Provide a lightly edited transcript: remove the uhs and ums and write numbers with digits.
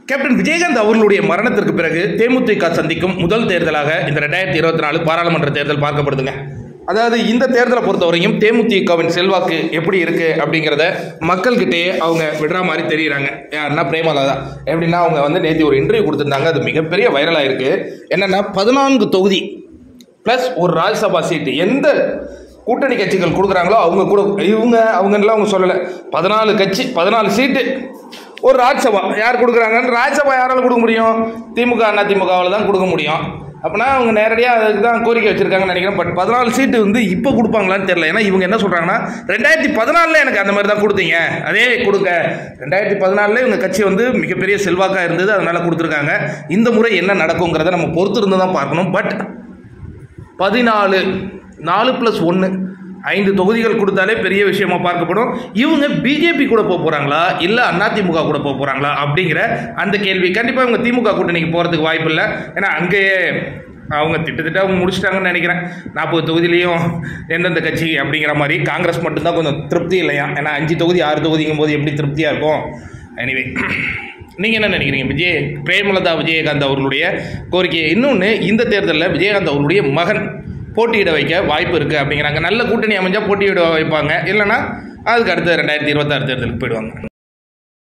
Captain Vijayakanth அவர்களுடைய மரணத்திற்கு பிறகு தேமுதிக சந்திக்கும் முதல் தேர்தலாக இந்த 2024 பாராளுமன்ற தேர்தல் பார்க்கப்படுதுங்க. அதாவது இந்த தேர்தலை பொறுத்தவரையும் தேமுதிகவின் செல்வாக்கு எப்படி இருக்கு அப்படிங்கிறத மக்கள்கிட்டயே அவங்க விடுற மாதிரி தெரியுறாங்க. யாருன்னா பிரேமலதா எப்படின்னா அவங்க நேற்று ஒரு இன்டர்வியூ கொடுத்துருந்தாங்க. அது மிகப்பெரிய வைரலாக இருக்கு. என்னன்னா 14 தொகுதி ப்ளஸ் ஒரு ராஜ்யசபா சீட்டு எந்த கூட்டணி கட்சிகள் கொடுக்குறாங்களோ அவங்க கூட அவங்கெல்லாம் அவங்க சொல்லலை. 14 கட்சி 14 சீட்டு ஒரு ராஜ்யசபா யார் கொடுக்குறாங்கன்னு ராஜ்யசபா யாரால் கொடுக்க முடியும்? திமுக அண்ணா திமுகவால் தான் கொடுக்க முடியும். அப்படின்னா அவங்க நேரடியாக அதுக்கு தான் கோரிக்கை வச்சுருக்காங்கன்னு நினைக்கிறேன். பட் 14 சீட்டு இப்போ கொடுப்பாங்களான்னு தெரியல. ஏன்னா இவங்க என்ன சொல்கிறாங்கன்னா 2014 எனக்கு அந்த மாதிரி தான் கொடுத்தீங்க, அதே கொடுங்க. 2014 இவங்க கட்சி மிகப்பெரிய செல்வாக்காக இருந்தது, அதனால் கொடுத்துருக்காங்க. இந்த முறை என்ன நடக்குங்கிறத நம்ம பொறுத்து இருந்து தான் பார்க்கணும். பட் 14 4+1 5 தொகுதிகள் கொடுத்தாலே பெரிய விஷயமா பார்க்கப்படும். இவங்க பிஜேபி கூட போக போகிறாங்களா இல்லை அதிமுக கூட போக போகிறாங்களா அப்படிங்கிற அந்த கேள்வி கண்டிப்பாக இவங்க திமுக கூட்டணிக்கு போகிறதுக்கு வாய்ப்பு இல்லை. ஏன்னா அங்கேயே அவங்க திட்டத்திட்ட அவங்க முடிச்சிட்டாங்கன்னு நினைக்கிறேன். 40 தொகுதியிலையும் எந்தெந்த கட்சி அப்படிங்கிற மாதிரி. காங்கிரஸ் மட்டும்தான் கொஞ்சம் திருப்தி இல்லையா. ஏன்னா 5 தொகுதி 6 தொகுதிங்கும் போது எப்படி திருப்தியாக இருக்கும்? எனிவே, நீங்கள் என்ன நினைக்கிறீங்க? பிரேமலதா விஜயகாந்த் அவர்களுடைய கோரிக்கையை இன்னொன்று, இந்த தேர்தலில் விஜயகாந்த் அவர்களுடைய மகன் போட்டியிட வைக்க வாய்ப்பு இருக்குது அப்படிங்கிறாங்க. நல்ல கூட்டணி அமைஞ்சால் போட்டியிட வைப்பாங்க, இல்லைன்னா அதுக்கு அடுத்த 2026 தேர்தலுக்கு போயிடுவாங்க.